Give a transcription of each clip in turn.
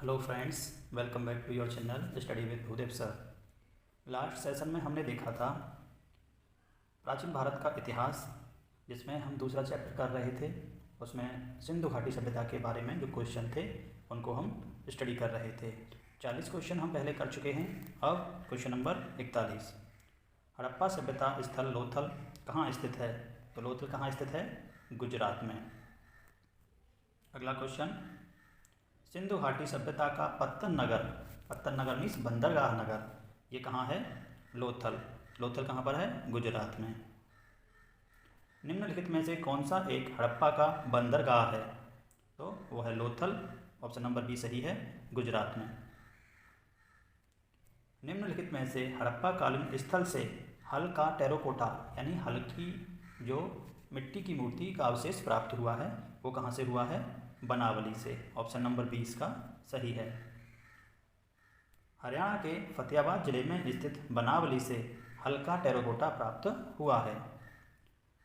Hello friends, welcome back to your channel study with Bhudev sir. Last session में हमने देखा था प्राचीन भारत का इतिहास, जिसमें हम दूसरा चैप्टर कर रहे थे। उसमें सिंधु घाटी सभ्यता के बारे में जो क्वेश्चन थे उनको हम स्टडी कर रहे थे। 40 क्वेश्चन हम पहले कर चुके हैं। अब क्वेश्चन नंबर 41, हड़प्पा सभ्यता स्थल लोथल कहाँ स्थित है? तो लोथल कहाँ स्थित है? गुजरात में। अगला क्वेश्चन, सिंधु घाटी सभ्यता का पत्तन नगर मीन्स बंदरगाह नगर, ये कहाँ है? लोथल। लोथल कहाँ पर है? गुजरात में। निम्नलिखित में से कौन सा एक हड़प्पा का बंदरगाह है? तो वो है लोथल। ऑप्शन नंबर बी सही है, गुजरात में। निम्नलिखित में से हड़प्पा कालीन स्थल से हल्का टेराकोटा यानी हल्की जो मिट्टी की मूर्ति का अवशेष प्राप्त हुआ है, वो कहाँ से हुआ है? बनावली से। ऑप्शन नंबर 20 का सही है। हरियाणा के फतेहाबाद जिले में स्थित बनावली से हल्का टेराकोटा प्राप्त हुआ है।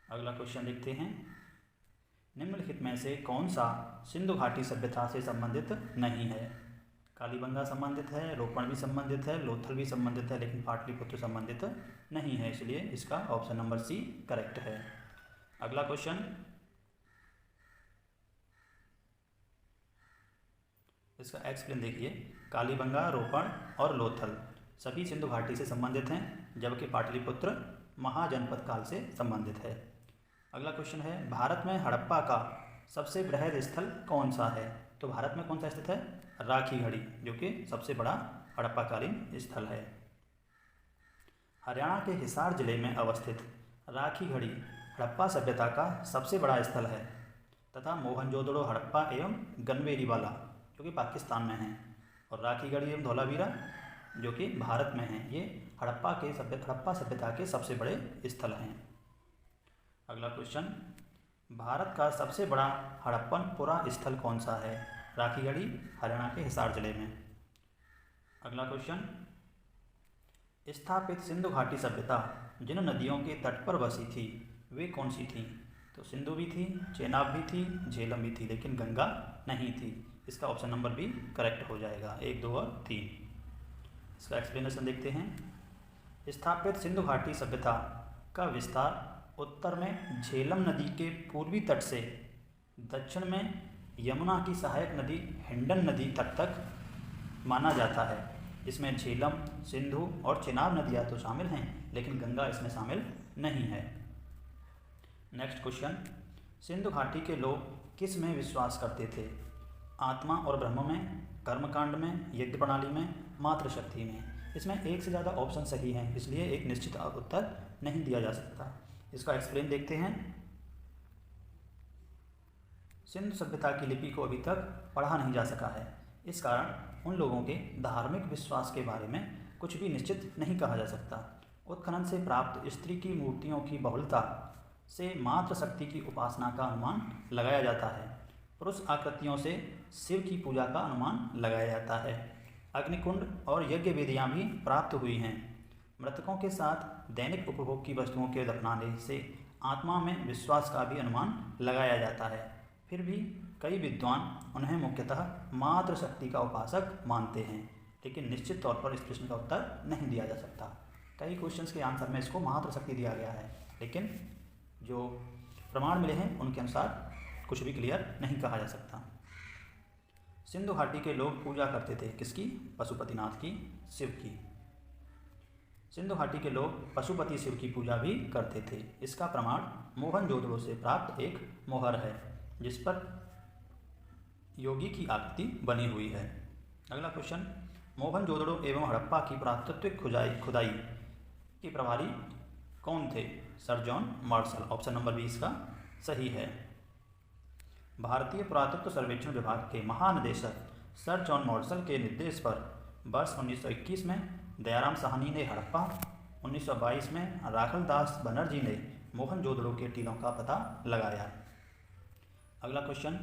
अगला क्वेश्चन देखते हैं, निम्नलिखित में से कौन सा सिंधु घाटी सभ्यता से संबंधित नहीं है? कालीबंगा संबंधित है, रोपण भी संबंधित है, लोथल भी संबंधित है, लेकिन पाटलिपुत्र संबंधित नहीं है, इसलिए इसका ऑप्शन नंबर सी करेक्ट है। अगला क्वेश्चन, इसका एक्सप्लेन देखिए। कालीबंगा, रोपण और लोथल सभी सिंधु घाटी से संबंधित हैं, जबकि पाटलिपुत्र महाजनपद काल से संबंधित है। अगला क्वेश्चन है, भारत में हड़प्पा का सबसे बृहद स्थल कौन सा है? तो भारत में कौन सा स्थित है? राखीगढ़ी, जो कि सबसे बड़ा हड़प्पाकालीन स्थल है। हरियाणा के हिसार जिले में अवस्थित राखीगढ़ी हड़प्पा सभ्यता का सबसे बड़ा स्थल है तथा मोहनजोदड़ो, हड़प्पा एवं गनवेरीवाला जो कि पाकिस्तान में हैं, और राखीगढ़ी एवं धौलावीरा जो कि भारत में हैं, ये हड़प्पा सभ्यता के सबसे बड़े स्थल हैं। अगला क्वेश्चन, भारत का सबसे बड़ा हड़प्पन पुरा स्थल कौन सा है? राखीगढ़ी, हरियाणा के हिसार जिले में। अगला क्वेश्चन, स्थापित सिंधु घाटी सभ्यता जिन नदियों के तट पर बसी थी वे कौन सी थी? तो सिंधु भी थी, चेनाब भी थी, झेलम भी थी, लेकिन गंगा नहीं थी। इसका ऑप्शन नंबर भी करेक्ट हो जाएगा, 1, 2 और 3। इसका एक्सप्लेनेशन देखते हैं। स्थापित सिंधु घाटी सभ्यता का विस्तार उत्तर में झेलम नदी के पूर्वी तट से दक्षिण में यमुना की सहायक नदी हिंडन नदी तट तक माना जाता है। इसमें झेलम, सिंधु और चेनाब नदियाँ तो शामिल हैं, लेकिन गंगा इसमें शामिल नहीं है। नेक्स्ट क्वेश्चन, सिंधु घाटी के लोग किस में विश्वास करते थे? आत्मा और ब्रह्म में, कर्मकांड में, यज्ञ प्रणाली में, मातृशक्ति में। इसमें एक से ज़्यादा ऑप्शन सही हैं, इसलिए एक निश्चित उत्तर नहीं दिया जा सकता। इसका एक्सप्लेन देखते हैं। सिंधु सभ्यता की लिपि को अभी तक पढ़ा नहीं जा सका है, इस कारण उन लोगों के धार्मिक विश्वास के बारे में कुछ भी निश्चित नहीं कहा जा सकता। उत्खनन से प्राप्त स्त्री की मूर्तियों की बहुलता से मातृशक्ति की उपासना का अनुमान लगाया जाता है। पुरुष आकृतियों से शिव की पूजा का अनुमान लगाया जाता है। अग्निकुंड और यज्ञ वेदियाँ भी प्राप्त हुई हैं। मृतकों के साथ दैनिक उपभोग की वस्तुओं के दफनाने से आत्मा में विश्वास का भी अनुमान लगाया जाता है। फिर भी कई विद्वान उन्हें मुख्यतः मातृशक्ति का उपासक मानते हैं, लेकिन निश्चित तौर पर इस प्रश्न का उत्तर नहीं दिया जा सकता। कई क्वेश्चंस के आंसर में इसको मातृशक्ति दिया गया है, लेकिन जो प्रमाण मिले हैं उनके अनुसार कुछ भी क्लियर नहीं कहा जा सकता। सिंधु घाटी के लोग पूजा करते थे किसकी? पशुपतिनाथ की, शिव की। सिंधु घाटी के लोग पशुपति शिव की पूजा भी करते थे। इसका प्रमाण मोहनजोदड़ो से प्राप्त एक मोहर है, जिस पर योगी की आकृति बनी हुई है। अगला क्वेश्चन, मोहनजोदड़ो एवं हड़प्पा की पुरातत्विक खुदाई के प्रभारी कौन थे? Sir John Marshall. Option number 20 का सही है। भारतीय पुरातत्व सर्वेक्षण विभाग के महानिदेशक सर जॉन मार्शल के निर्देश पर वर्ष 1921 में दयाराम साहनी ने हड़प्पा, 1922 में राखलदास बनर्जी ने मोहनजोदड़ो के टीलों का पता लगाया। अगला क्वेश्चन,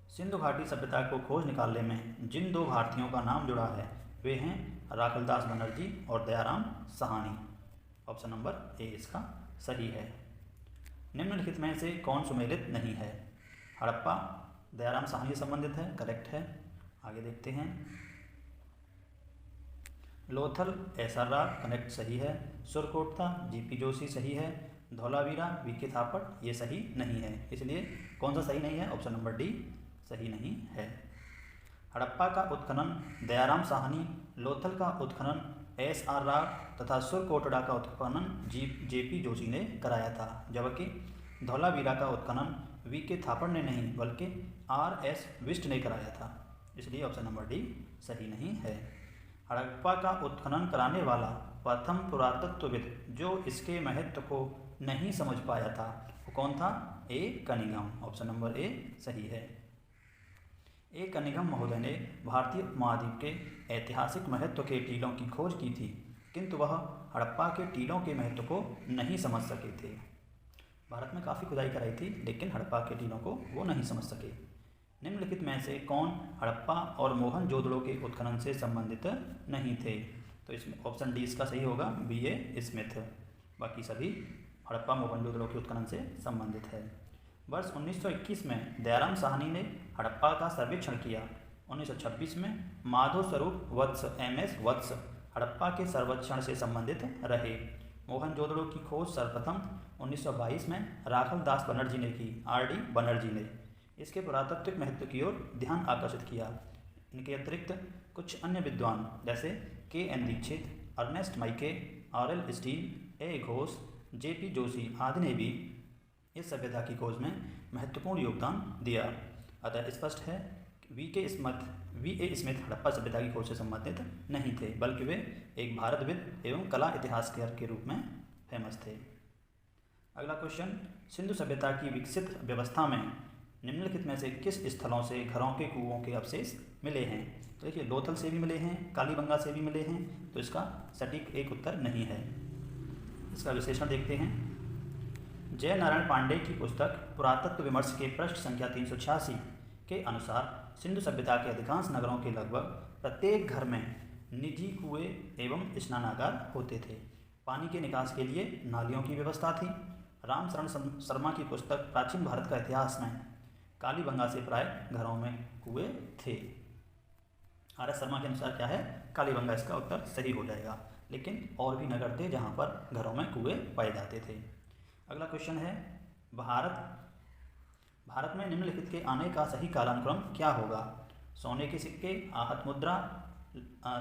सिंधु घाटी सभ्यता को खोज निकालने में जिन दो भारतीयों का नाम जुड़ा है वे हैं राखलदास बनर्जी और दयाराम साहनी। ऑप्शन नंबर ए इसका सही है। निम्नलिखित में से कौन सुमेलित नहीं है? हड़प्पा दयाराम साहनी से संबंधित है, करेक्ट है। आगे देखते हैं। लोथल एसआर राव कनेक्ट सही है। सुरकोटता जीपी जोशी सही है। धौलावीरा वीके थापट ये सही नहीं है, इसलिए कौन सा सही नहीं है? ऑप्शन नंबर डी सही नहीं है। हड़प्पा का उत्खनन दयाराम साहनी, लोथल का उत्खनन एसआर राव तथा सुरकोटड़ा का उत्खनन जेपी जोशी ने कराया था, जबकि धौलावीरा का उत्खनन वीके थापड़ ने नहीं बल्कि आरएस विष्ट ने कराया था, इसलिए ऑप्शन नंबर डी सही नहीं है। हड़प्पा का उत्खनन कराने वाला प्रथम पुरातत्वविद जो इसके महत्व को नहीं समझ पाया था वो कौन था? ए कनिंघम, ऑप्शन नंबर ए सही है। ए कनिंघम महोदय ने भारतीय उपमहाद्वीप के ऐतिहासिक महत्व के टीलों की खोज की थी, किंतु वह हड़प्पा के टीलों के महत्व को नहीं समझ सके थे। भारत में काफ़ी खुदाई कराई थी, लेकिन हड़प्पा के टीलों को वो नहीं समझ सके। निम्नलिखित में से कौन हड़प्पा और मोहनजोदड़ो के उत्खनन से संबंधित नहीं थे? तो इसमें ऑप्शन डी इसका सही होगा, B.A. स्मिथ। बाकी सभी हड़प्पा मोहनजोदड़ो के उत्खनन से संबंधित है। वर्ष 1921 में दयाराम साहनी ने हड़प्पा का सर्वेक्षण किया। 1926 में माधव स्वरूप वत्स MS वत्स हड़प्पा के सर्वेक्षण से संबंधित रहे। मोहनजोदड़ो की खोज सर्वप्रथम 1922 में राघव दास बनर्जी ने की, RD बनर्जी ने। इसके पुरातात्विक महत्व की ओर ध्यान आकर्षित किया। इनके अतिरिक्त कुछ अन्य विद्वान जैसे KN दीक्षित, अर्नेस्ट माइके, RL steel, A Ghosh, JP Joshi आदि ने भी इस सभ्यता की खोज में महत्वपूर्ण योगदान दिया। अतः स्पष्ट है कि V.A. स्मिथ हड़प्पा सभ्यता की खोज से संबंधित नहीं थे, बल्कि वे एक भारतविद एवं कला इतिहासकार के रूप में फेमस थे। अगला क्वेश्चन, सिंधु सभ्यता की विकसित व्यवस्था में निम्नलिखित में से किस स्थलों से घरों के कुओं के अवशेष मिले हैं? तो देखिए, लोथल से भी मिले हैं, कालीबंगा से भी मिले हैं, तो इसका सटीक एक उत्तर नहीं है। इसका विश्लेषण देखते हैं। जय नारायण पांडे की पुस्तक पुरातत्व विमर्श के पृष्ठ संख्या 386 के अनुसार सिंधु सभ्यता के अधिकांश नगरों के लगभग प्रत्येक घर में निजी कुएं एवं स्नानागार होते थे। पानी के निकास के लिए नालियों की व्यवस्था थी। रामशरण शर्मा की पुस्तक प्राचीन भारत का इतिहास में कालीबंगा से प्राय घरों में कुएं थे। RS शर्मा के अनुसार क्या है? कालीबंगा इसका उत्तर सही हो जाएगा, लेकिन और भी नगर थे जहाँ पर घरों में कुएं पाए जाते थे। अगला क्वेश्चन है, भारत में निम्नलिखित के आने का सही कालानुक्रम क्या होगा? सोने के सिक्के, आहत मुद्रा,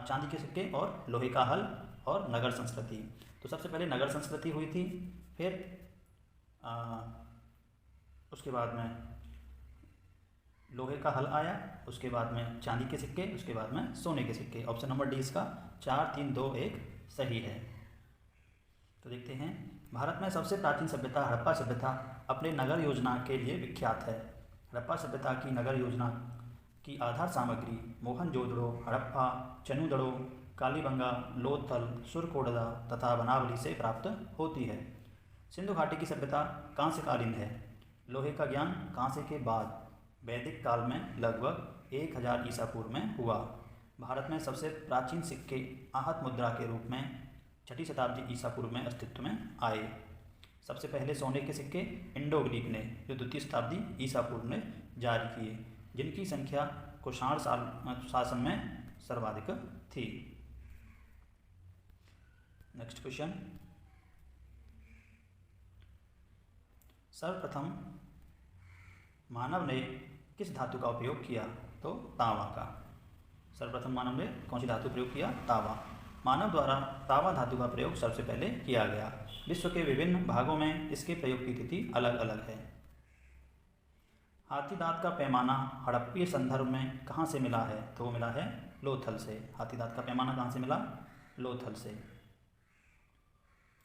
चांदी के सिक्के और लोहे का हल और नगर संस्कृति। तो सबसे पहले नगर संस्कृति हुई थी, फिर उसके बाद में लोहे का हल आया, उसके बाद में चांदी के सिक्के, उसके बाद में सोने के सिक्के। ऑप्शन नंबर डी इसका 4, 3, 2, 1 सही है। तो देखते हैं, भारत में सबसे प्राचीन सभ्यता हड़प्पा सभ्यता अपने नगर योजना के लिए विख्यात है। हड़प्पा सभ्यता की नगर योजना की आधार सामग्री मोहनजोदड़ो, हड़प्पा, चनुदड़ो, कालीबंगा, लोथल, सुरकोटड़ा तथा बनावली से प्राप्त होती है। सिंधु घाटी की सभ्यता कांस्यकालीन है। लोहे का ज्ञान कांस्य के बाद वैदिक काल में लगभग 1000 ईसा पूर्व में हुआ। भारत में सबसे प्राचीन सिक्के आहत मुद्रा के रूप में 6ठी शताब्दी ईसा पूर्व में अस्तित्व में आए। सबसे पहले सोने के सिक्के इंडो ग्रीक ने जो 2वीं शताब्दी ईसा पूर्व में जारी किए, जिनकी संख्या कुषाण शासन में सर्वाधिक थी। नेक्स्ट क्वेश्चन, सर्वप्रथम मानव ने किस धातु का उपयोग किया? तो तांबा का। सर्वप्रथम मानव ने कौन सी धातु प्रयोग किया? तांबा। मानव द्वारा तांबा धातु का प्रयोग सबसे पहले किया गया। विश्व के विभिन्न भागों में इसके प्रयोग की तिथि अलग अलग है। हाथी दांत का पैमाना हड़प्पीय संदर्भ में कहाँ से मिला है? तो वो मिला है लोथल से। हाथी दांत का पैमाना कहाँ से मिला? लोथल से।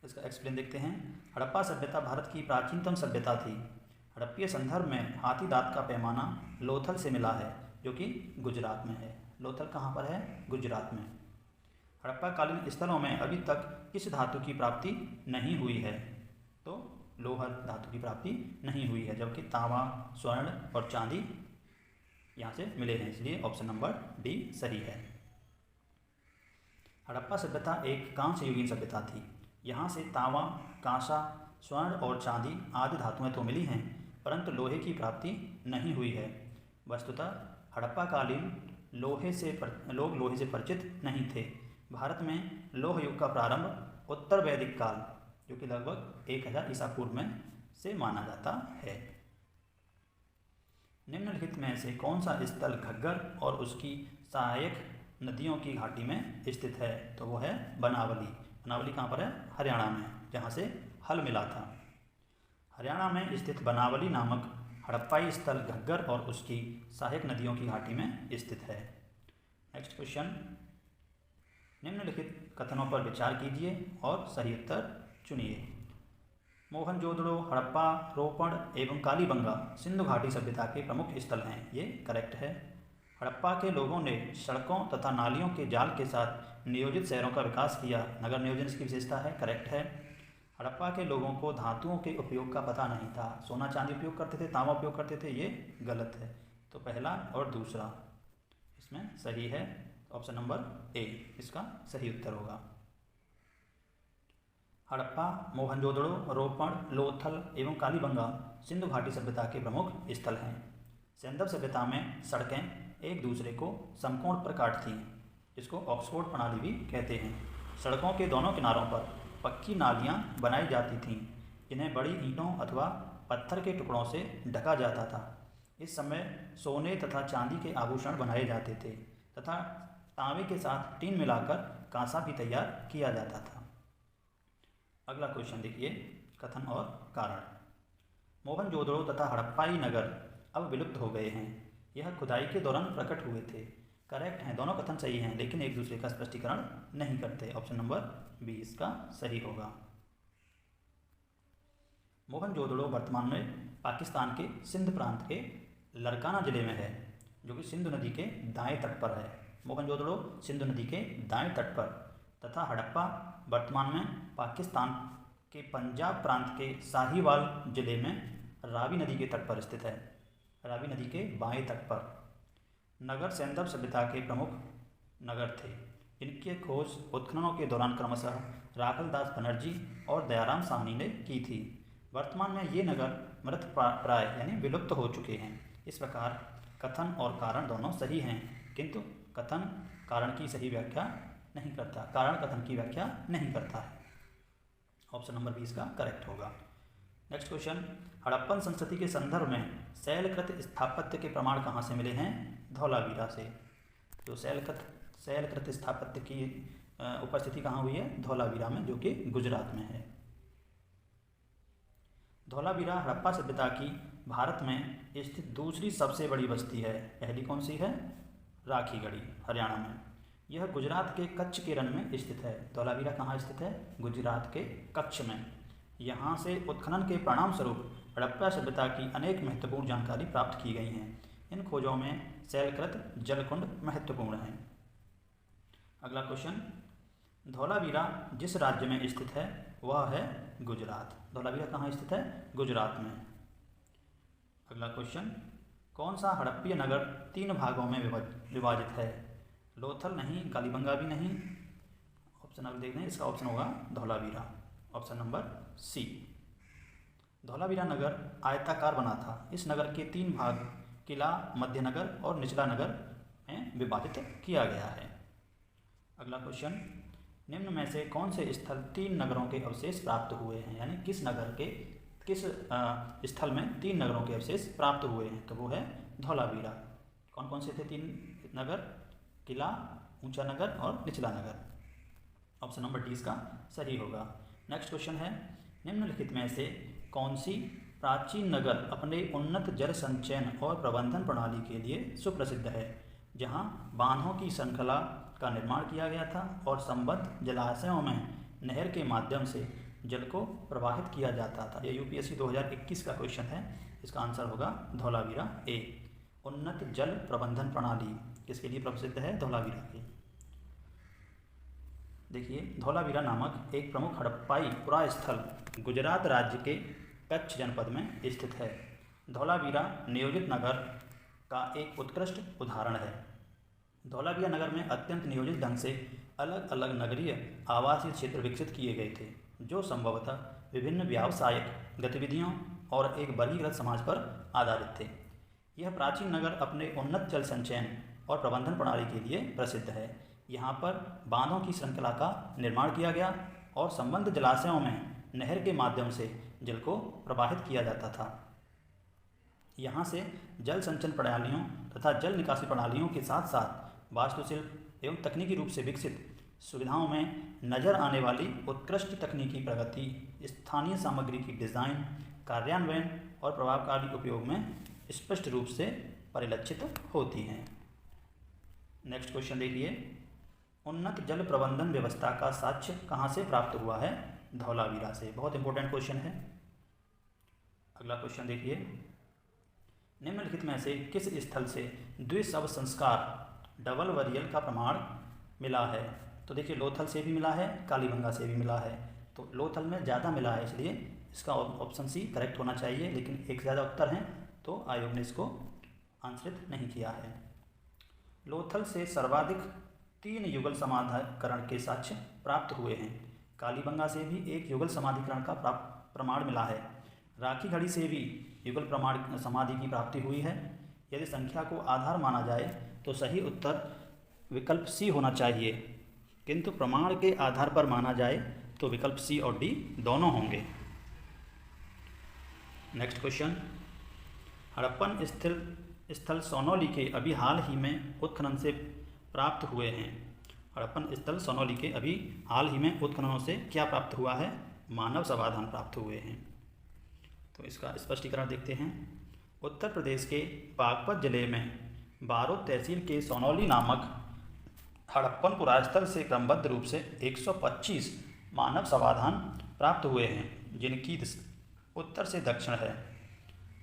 इसका एक्सप्लेन देखते हैं। हड़प्पा सभ्यता भारत की प्राचीनतम सभ्यता थी। हड़प्पीय संदर्भ में हाथी दांत का पैमाना लोथल से मिला है, जो कि गुजरात में है। लोथल कहाँ पर है? गुजरात में। हड़प्पा कालीन स्थलों में अभी तक किस धातु की प्राप्ति नहीं हुई है? तो लोहर धातु की प्राप्ति नहीं हुई है, जबकि तांबा, स्वर्ण और चांदी यहाँ से मिले हैं, इसलिए ऑप्शन नंबर डी सही है। हड़प्पा सभ्यता एक कांस्य युगीन सभ्यता थी। यहाँ से तांबा, कांसा, स्वर्ण और चांदी आदि धातुएं तो मिली हैं, परंतु लोहे की प्राप्ति नहीं हुई है। वस्तुतः हड़प्पा कालीन लोग लोहे से परिचित नहीं थे। भारत में लोह युग का प्रारंभ उत्तर वैदिक काल, जो कि लगभग 1000 ईसा पूर्व में से माना जाता है। निम्नलिखित में से कौन सा स्थल घग्गर और उसकी सहायक नदियों की घाटी में स्थित है? तो वो है बनावली। बनावली कहाँ पर है? हरियाणा में, जहाँ से हल मिला था। हरियाणा में स्थित बनावली नामक हड़प्पाई स्थल घग्गर और उसकी सहायक नदियों की घाटी में स्थित है। नेक्स्ट क्वेश्चन, निम्नलिखित कथनों पर विचार कीजिए और सही उत्तर चुनिए। मोहनजोदड़ो, हड़प्पा, रोपड़ एवं कालीबंगा सिंधु घाटी सभ्यता के प्रमुख स्थल हैं। ये करेक्ट है। हड़प्पा के लोगों ने सड़कों तथा नालियों के जाल के साथ नियोजित शहरों का विकास किया। नगर नियोजन इसकी विशेषता है। करेक्ट है। हड़प्पा के लोगों को धातुओं के उपयोग का पता नहीं था। सोना चांदी उपयोग करते थे, तांबा उपयोग करते थे। ये गलत है। तो पहला और दूसरा इसमें सही है। ऑप्शन नंबर ए इसका सही उत्तर होगा। हड़प्पा, मोहनजोदड़ो, रोपड़, लोथल एवं कालीबंगा सिंधु घाटी सभ्यता के प्रमुख स्थल हैं। सैंधव सभ्यता में सड़कें एक दूसरे को समकोण पर काटती, जिसको ऑक्सफोर्ड प्रणाली भी कहते हैं। सड़कों के दोनों किनारों पर पक्की नालियां बनाई जाती थीं, जिन्हें बड़ी ईंटों अथवा पत्थर के टुकड़ों से ढका जाता था। इस समय सोने तथा चांदी के आभूषण बनाए जाते थे तथा तांबे के साथ टीन मिलाकर कांसा भी तैयार किया जाता था। अगला क्वेश्चन देखिए, कथन और कारण। मोहनजोदड़ो तथा हड़प्पाई नगर अब विलुप्त हो गए हैं। यह खुदाई के दौरान प्रकट हुए थे। करेक्ट हैं, दोनों कथन सही हैं, लेकिन एक दूसरे का स्पष्टीकरण नहीं करते। ऑप्शन नंबर बी इसका सही होगा। मोहनजोदड़ो वर्तमान में पाकिस्तान के सिंध प्रांत के लरकाना जिले में है, जो कि सिंधु नदी के दाएं तट पर है। मोहनजोदड़ो सिंधु नदी के दाएं तट पर तथा हड़प्पा वर्तमान में पाकिस्तान के पंजाब प्रांत के साहिवाल जिले में रावी नदी के तट पर स्थित है। रावी नदी के बाएं तट पर। नगर सैंधव सभ्यता के प्रमुख नगर थे। इनके खोज उत्खननों के दौरान क्रमशः राखल दास बनर्जी और दयाराम साहनी ने की थी। वर्तमान में ये नगर मृत प्राय यानी विलुप्त हो चुके हैं। इस प्रकार कथन और कारण दोनों सही हैं, किंतु कथन कारण की सही व्याख्या नहीं करता, कारण कथन की व्याख्या नहीं करता है। ऑप्शन नंबर 20 का करेक्ट होगा। नेक्स्ट क्वेश्चन, हड़प्पन संस्कृति के संदर्भ में शैलकृत स्थापत्य के प्रमाण कहाँ से मिले हैं? धौलावीरा से। तो शैलकृत स्थापत्य की उपस्थिति कहाँ हुई है? धौलावीरा में, जो कि गुजरात में है। धौलावीरा हड़प्पा सभ्यता की भारत में स्थित दूसरी सबसे बड़ी बस्ती है। पहली कौन सी है? राखीगढ़ी, हरियाणा में। यह गुजरात के कच्छ के रण में स्थित है। धौलावीरा कहाँ स्थित है? गुजरात के कच्छ में। यहाँ से उत्खनन के परिणाम स्वरूप हड़प्पा सभ्यता की अनेक महत्वपूर्ण जानकारी प्राप्त की गई हैं। इन खोजों में शैलकृत जलकुंड महत्वपूर्ण हैं। अगला क्वेश्चन, धौलावीरा जिस राज्य में स्थित है वह है गुजरात। धौलावीरा कहाँ स्थित है? गुजरात में। अगला क्वेश्चन, कौन सा हड़प्पीय नगर 3 भागों में विभाजित है? लोथल नहीं, कालीबंगा भी नहीं। ऑप्शन अगर देख लें, इसका ऑप्शन होगा Dholavira. Option number C. Dholavira नगर आयताकार बना था। इस नगर के 3 भाग किला, मध्य नगर और निचला नगर में विभाजित किया गया है। अगला क्वेश्चन, निम्न में से कौन से स्थल 3 नगरों के अवशेष प्राप्त हुए हैं? यानी किस स्थल में 3 नगरों के अवशेष प्राप्त हुए हैं? तो वो है धौलावीरा। कौन कौन से थे 3 नगर? किला, ऊंचा नगर और निचला नगर। ऑप्शन नंबर डी इसका सही होगा। नेक्स्ट क्वेश्चन है, निम्नलिखित में से कौन सी प्राचीन नगर अपने उन्नत जल संचयन और प्रबंधन प्रणाली के लिए सुप्रसिद्ध है, जहां बांधों की श्रृंखला का निर्माण किया गया था और संबद्ध जलाशयों में नहर के माध्यम से जल को प्रवाहित किया जाता था? यह यूपीएससी 2021 का क्वेश्चन है। इसका आंसर होगा धौलावीरा ए। उन्नत जल प्रबंधन प्रणाली किसके लिए प्रसिद्ध है? धौलावीरा की। देखिए, धौलावीरा नामक एक प्रमुख हड़प्पाई पुरास्थल गुजरात राज्य के कच्छ जनपद में स्थित है। धौलावीरा नियोजित नगर का एक उत्कृष्ट उदाहरण है। धौलावीरा नगर में अत्यंत नियोजित ढंग से अलग अलग नगरीय आवासीय क्षेत्र विकसित किए गए थे, जो संभवतः विभिन्न व्यावसायिक गतिविधियों और एक वर्गीकृत समाज पर आधारित थे। यह प्राचीन नगर अपने उन्नत जल संचयन और प्रबंधन प्रणाली के लिए प्रसिद्ध है। यहाँ पर बांधों की श्रृंखला का निर्माण किया गया और संबद्ध जलाशयों में नहर के माध्यम से जल को प्रवाहित किया जाता था। यहाँ से जल संचयन प्रणालियों तथा जल निकासी प्रणालियों के साथ साथ वास्तुशिल्प एवं तकनीकी रूप से विकसित सुविधाओं में नज़र आने वाली उत्कृष्ट तकनीकी प्रगति, स्थानीय सामग्री की डिज़ाइन, कार्यान्वयन और प्रभावकारी उपयोग में स्पष्ट रूप से परिलक्षित होती हैं। नेक्स्ट क्वेश्चन देखिए, उन्नत जल प्रबंधन व्यवस्था का साक्ष्य कहाँ से प्राप्त हुआ है? धौलावीरा से। बहुत इंपॉर्टेंट क्वेश्चन है। अगला क्वेश्चन देखिए, निम्नलिखित में से किस स्थल से द्विशव संस्कार डबल वरियल का प्रमाण मिला है? तो देखिए, लोथल से भी मिला है, कालीबंगा से भी मिला है। तो लोथल में ज़्यादा मिला है, इसलिए इसका ऑप्शन सी करेक्ट होना चाहिए, लेकिन एक ज़्यादा उत्तर हैं तो आयोग ने इसको आंसरित नहीं किया है। लोथल से सर्वाधिक 3 युगल समाधिकरण के साक्ष्य प्राप्त हुए हैं। कालीबंगा से भी 1 युगल समाधिकरण का प्रमाण मिला है। राखी घड़ी से भी युगल प्रमाण समाधि की प्राप्ति हुई है। यदि संख्या को आधार माना जाए तो सही उत्तर विकल्प सी होना चाहिए, किंतु प्रमाण के आधार पर माना जाए तो विकल्प सी और डी दोनों होंगे। नेक्स्ट क्वेश्चन, हड़प्पन स्थल सोनौली के अभी हाल ही में उत्खनन से प्राप्त हुए हैं। हड़प्पन स्थल सोनौली के अभी हाल ही में उत्खननों से क्या प्राप्त हुआ है? मानव समाधान प्राप्त हुए हैं। तो इसका स्पष्टीकरण देखते हैं। उत्तर प्रदेश के बागपत जिले में बारोद तहसील के सोनौली नामक हड़प्पन पुरास्थल से क्रमबद्ध रूप से 125 मानव समाधान प्राप्त हुए हैं, जिनकी उत्तर से दक्षिण है।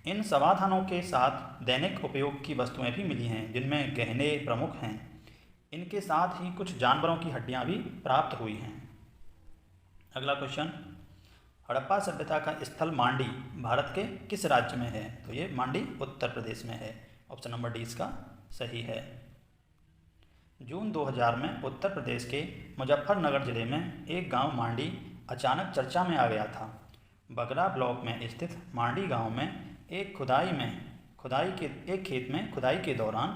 इन समाधानों के साथ दैनिक उपयोग की वस्तुएं भी मिली हैं, जिनमें गहने प्रमुख हैं। इनके साथ ही कुछ जानवरों की हड्डियां भी प्राप्त हुई हैं। अगला क्वेश्चन, हड़प्पा सभ्यता का स्थल मांडी भारत के किस राज्य में है? तो ये मांडी उत्तर प्रदेश में है। ऑप्शन नंबर डी इसका सही है। जून 2000 में उत्तर प्रदेश के मुजफ्फरनगर जिले में एक गांव मांडी अचानक चर्चा में आ गया था। बगरा ब्लॉक में स्थित मांडी गांव में एक खेत में खुदाई के दौरान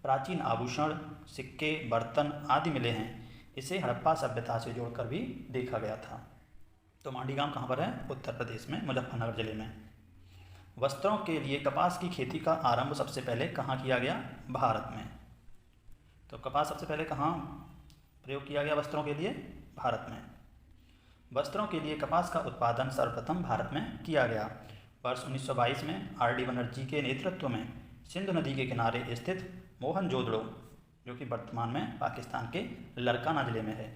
प्राचीन आभूषण, सिक्के, बर्तन आदि मिले हैं। इसे हड़प्पा सभ्यता से जोड़कर भी देखा गया था। तो मांडी गांव कहाँ पर है? उत्तर प्रदेश में, मुजफ्फरनगर जिले में। वस्त्रों के लिए कपास की खेती का आरंभ सबसे पहले कहाँ किया गया? भारत में। तो कपास सबसे पहले कहाँ प्रयोग किया गया वस्त्रों के लिए? भारत में। वस्त्रों के लिए कपास का उत्पादन सर्वप्रथम भारत में किया गया। वर्ष 1922 में आर.डी. बनर्जी के नेतृत्व में सिंधु नदी के किनारे स्थित मोहनजोदड़ो, जो कि वर्तमान में पाकिस्तान के लरकाना जिले में है,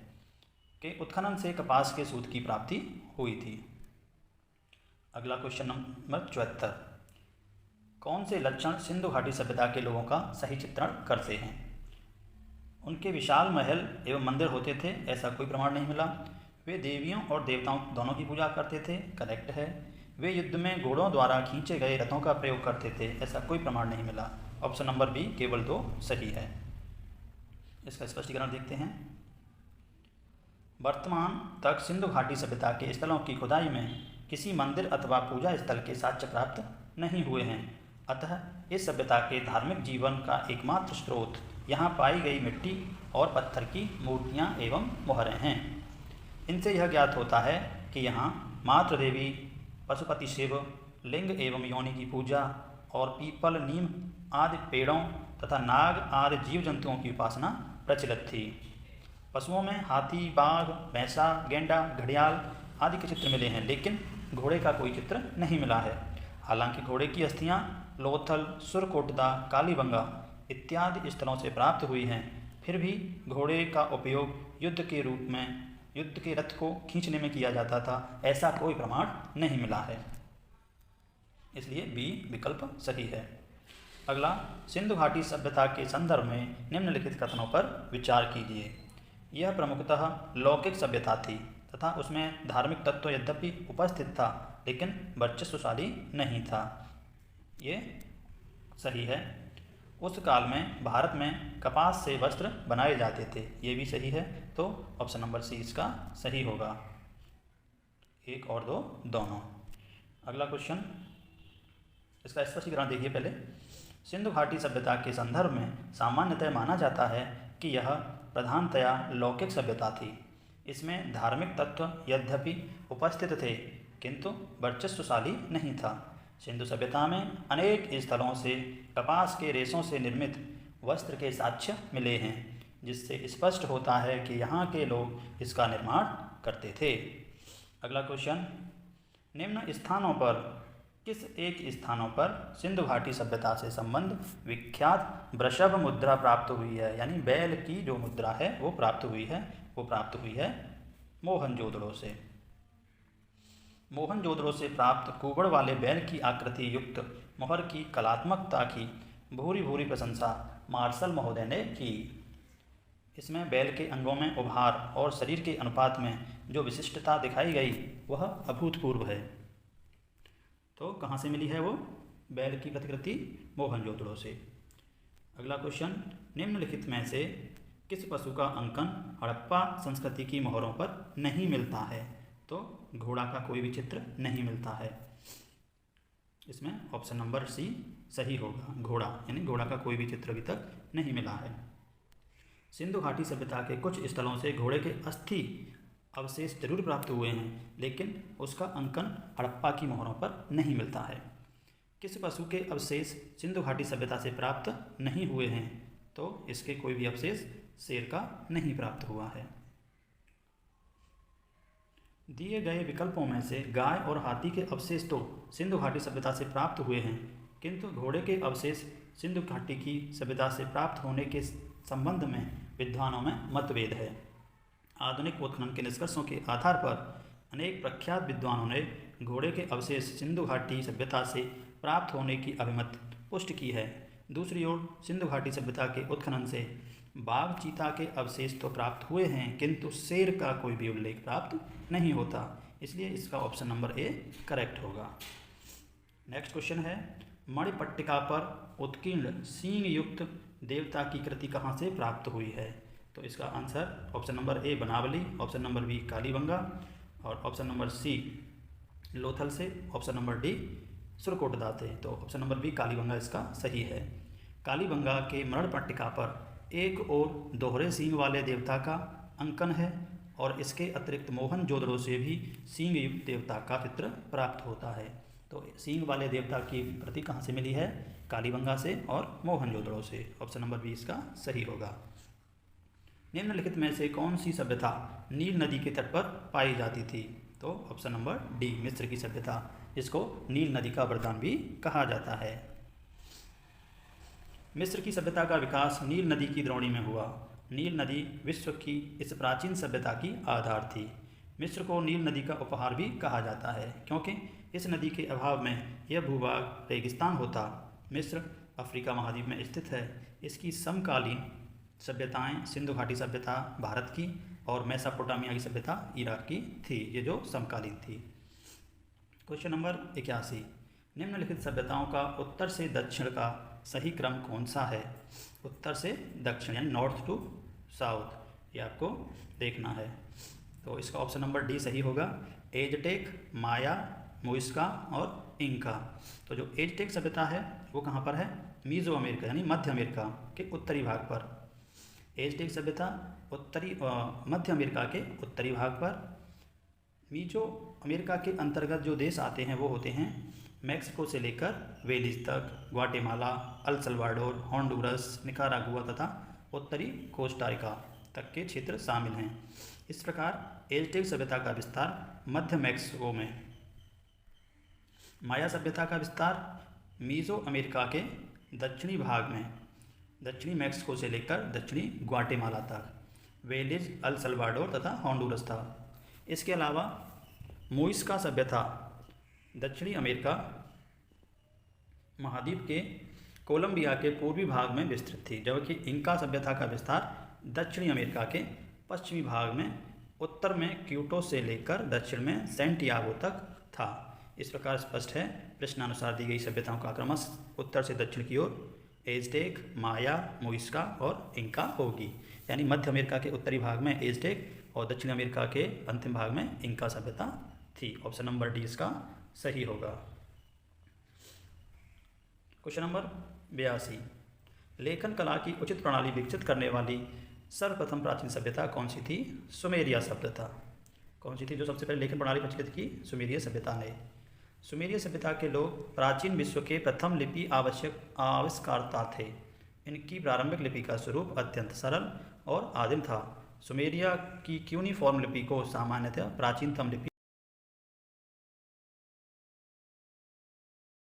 के उत्खनन से कपास के सूत की प्राप्ति हुई थी। अगला क्वेश्चन नंबर 74, कौन से लक्षण सिंधु घाटी सभ्यता के लोगों का सही चित्रण करते हैं? उनके विशाल महल एवं मंदिर होते थे, ऐसा कोई प्रमाण नहीं मिला। वे देवियों और देवताओं दोनों की पूजा करते थे, करेक्ट है। वे युद्ध में घोड़ों द्वारा खींचे गए रथों का प्रयोग करते थे, ऐसा कोई प्रमाण नहीं मिला। ऑप्शन नंबर बी केवल 2 सही है। इसका स्पष्टीकरण देखते हैं। वर्तमान तक सिंधु घाटी सभ्यता के स्थलों की खुदाई में किसी मंदिर अथवा पूजा स्थल के साक्ष्य प्राप्त नहीं हुए हैं, अतः इस सभ्यता के धार्मिक जीवन का एकमात्र स्रोत यहाँ पाई गई मिट्टी और पत्थर की मूर्तियाँ एवं मोहरें हैं। इनसे यह ज्ञात होता है कि यहाँ मातृ देवी, पशुपति शिव, लिंग एवं योनि की पूजा और पीपल, नीम आदि पेड़ों तथा नाग आदि जीव जंतुओं की उपासना प्रचलित थी। पशुओं में हाथी, बाघ, भैंसा, गेंडा, घड़ियाल आदि के चित्र मिले हैं, लेकिन घोड़े का कोई चित्र नहीं मिला है। हालांकि घोड़े की अस्थियां लोथल, सुरकोटदा, कालीबंगा इत्यादि स्थलों से प्राप्त हुई हैं, फिर भी घोड़े का उपयोग युद्ध के रथ को खींचने में किया जाता था, ऐसा कोई प्रमाण नहीं मिला है। इसलिए बी विकल्प सही है। अगला, सिंधु घाटी सभ्यता के संदर्भ में निम्नलिखित कथनों पर विचार कीजिए। यह प्रमुखतः लौकिक सभ्यता थी तथा उसमें धार्मिक तत्व यद्यपि उपस्थित था, लेकिन वर्चस्वशाली नहीं था। ये सही है। उस काल में भारत में कपास से वस्त्र बनाए जाते थे, ये भी सही है। तो ऑप्शन नंबर सी इसका सही होगा। 1 और 2 दोनों। अगला क्वेश्चन, इसका स्पष्टीकरण देखिए पहले। सिंधु घाटी सभ्यता के संदर्भ में सामान्यतः माना जाता है कि यह प्रधानतया लौकिक सभ्यता थी। इसमें धार्मिक तत्व यद्यपि उपस्थित थे किंतु वर्चस्वशाली नहीं था। सिंधु सभ्यता में अनेक स्थलों से कपास के रेशों से निर्मित वस्त्र के साक्ष्य मिले हैं, जिससे स्पष्ट होता है कि यहाँ के लोग इसका निर्माण करते थे। अगला क्वेश्चन, निम्न स्थानों पर किस एक स्थानों पर सिंधु घाटी सभ्यता से संबंध विख्यात वृषभ मुद्रा प्राप्त हुई है, यानी बैल की जो मुद्रा है वो प्राप्त हुई है मोहनजोदड़ो से। मोहनजोदड़ो से प्राप्त कुबड़ वाले बैल की आकृति युक्त मोहर की कलात्मकता की भूरी भूरी प्रशंसा मार्शल महोदय ने की। इसमें बैल के अंगों में उभार और शरीर के अनुपात में जो विशिष्टता दिखाई गई वह अभूतपूर्व है। तो कहाँ से मिली है वो बैल की प्रतिकृति? मोहनजोदड़ो से। अगला क्वेश्चन, निम्नलिखित में से किस पशु का अंकन हड़प्पा संस्कृति की मोहरों पर नहीं मिलता है? तो घोड़ा का कोई भी चित्र नहीं मिलता है। इसमें ऑप्शन नंबर सी सही होगा, घोड़ा, यानी घोड़ा का कोई भी चित्र अभी तक नहीं मिला है। सिंधु घाटी सभ्यता के कुछ स्थलों से घोड़े के अस्थि अवशेष जरूर प्राप्त हुए हैं, लेकिन उसका अंकन हड़प्पा की मोहरों पर नहीं मिलता है। किस पशु के अवशेष सिंधु घाटी सभ्यता से प्राप्त नहीं हुए हैं? तो इसके कोई भी अवशेष शेर का नहीं प्राप्त हुआ है। दिए गए विकल्पों में से गाय और हाथी के अवशेष तो सिंधु घाटी सभ्यता से प्राप्त हुए हैं, किंतु घोड़े के अवशेष सिंधु घाटी की सभ्यता से प्राप्त होने के संबंध में विद्वानों में मतभेद है। आधुनिक उत्खनन के निष्कर्षों के आधार पर अनेक प्रख्यात विद्वानों ने घोड़े के अवशेष सिंधु घाटी सभ्यता से प्राप्त होने की अभिमत पुष्टि की है। दूसरी ओर सिंधु घाटी सभ्यता के उत्खनन से बाघ चीता के अवशेष तो प्राप्त हुए हैं, किंतु शेर का कोई भी उल्लेख प्राप्त नहीं होता, इसलिए इसका ऑप्शन नंबर ए करेक्ट होगा। नेक्स्ट क्वेश्चन है, मणिपट्टिका पर उत्कीर्ण सींग युक्त देवता की कृति कहाँ से प्राप्त हुई है? तो इसका answer option number A Banawali, option number B Kalibangan और ऑप्शन नंबर सी लोथल से, ऑप्शन नंबर डी सुरकोट दाते। तो ऑप्शन नंबर बी कालीबंगा इसका सही है। कालीबंगा के मणिपट्टिका पर एक और दोहरे सींग वाले देवता का अंकन है और इसके अतिरिक्त मोहनजोदड़ो से भी सींग युक्त देवता का चित्र प्राप्त होता है। तो सींग वाले देवता की प्रति कहाँ से मिली है? कालीबंगा से और मोहनजोदड़ो से। ऑप्शन नंबर बी इसका सही होगा। निम्नलिखित में से कौन सी सभ्यता नील नदी के तट पर पाई जाती थी? तो ऑप्शन नंबर डी मिस्र की सभ्यता, जिसको नील नदी का वरदान भी कहा जाता है। मिस्र की सभ्यता का विकास नील नदी की द्रोणी में हुआ। नील नदी विश्व की इस प्राचीन सभ्यता की आधार थी। मिस्र को नील नदी का उपहार भी कहा जाता है, क्योंकि इस नदी के अभाव में यह भूभाग रेगिस्तान होता। मिस्र अफ्रीका महाद्वीप में स्थित है। इसकी समकालीन सभ्यताएं सिंधु घाटी सभ्यता भारत की और मेसोपोटामिया की सभ्यता इराक की थी, ये जो समकालीन थी। क्वेश्चन नंबर 81, निम्नलिखित सभ्यताओं का उत्तर से दक्षिण का सही क्रम कौन सा है? उत्तर से दक्षिण यानी नॉर्थ टू साउथ, ये आपको देखना है। तो इसका ऑप्शन नंबर डी सही होगा। एजटेक, माया, मुइस्का और इंका। तो जो एजटेक सभ्यता है वो कहाँ पर है? मीजो अमेरिका यानी मध्य अमेरिका के उत्तरी भाग पर। एजटेक सभ्यता मध्य अमेरिका के उत्तरी भाग पर। मीजो अमेरिका के अंतर्गत जो देश आते हैं वो होते हैं मैक्सिको से लेकर वेलिज तक, Guatemala, El Salvador, Honduras, Nicaragua तथा उत्तरी कोस्टारिका तक के क्षेत्र शामिल हैं। इस प्रकार एजटेक सभ्यता का विस्तार मध्य मैक्सिको में, माया सभ्यता का विस्तार मीजो अमेरिका के दक्षिणी भाग में, दक्षिणी मैक्सिको से लेकर दक्षिणी ग्वाटेमाला तक, वेलिज, अल सल्वाडोर तथा होंडुरस था। इसके अलावा मुइस्का सभ्यता दक्षिणी अमेरिका महाद्वीप के कोलंबिया के पूर्वी भाग में विस्तृत थी, जबकि इंका सभ्यता का विस्तार दक्षिणी अमेरिका के पश्चिमी भाग में, उत्तर में क्यूटो से लेकर दक्षिण में सैंटियागो तक था। इस प्रकार स्पष्ट है प्रश्नानुसार दी गई सभ्यताओं का क्रमश उत्तर से दक्षिण की ओर एजटेक, माया, मुइस्का और इंका होगी। यानी मध्य अमेरिका के उत्तरी भाग में एजटेक और दक्षिण अमेरिका के अंतिम भाग में इंका सभ्यता थी। ऑप्शन नंबर डी इसका सही होगा। Question number 82। लेखन कला की उचित प्रणाली विकसित करने वाली सर्वप्रथम प्राचीन सभ्यता कौन सी थी? सुमेरिया सभ्यता। कौन सी थी जो सबसे पहले लेखन प्रणाली प्रचलित की? सुमेरिया सभ्यता ने। सुमेरिया सभ्यता के लोग प्राचीन विश्व के प्रथम लिपि आविष्कारता थे। इनकी प्रारंभिक लिपि का स्वरूप अत्यंत सरल और आदिम था। सुमेरिया की क्यूनिफॉर्म लिपि को सामान्यतः प्राचीनतम लिपि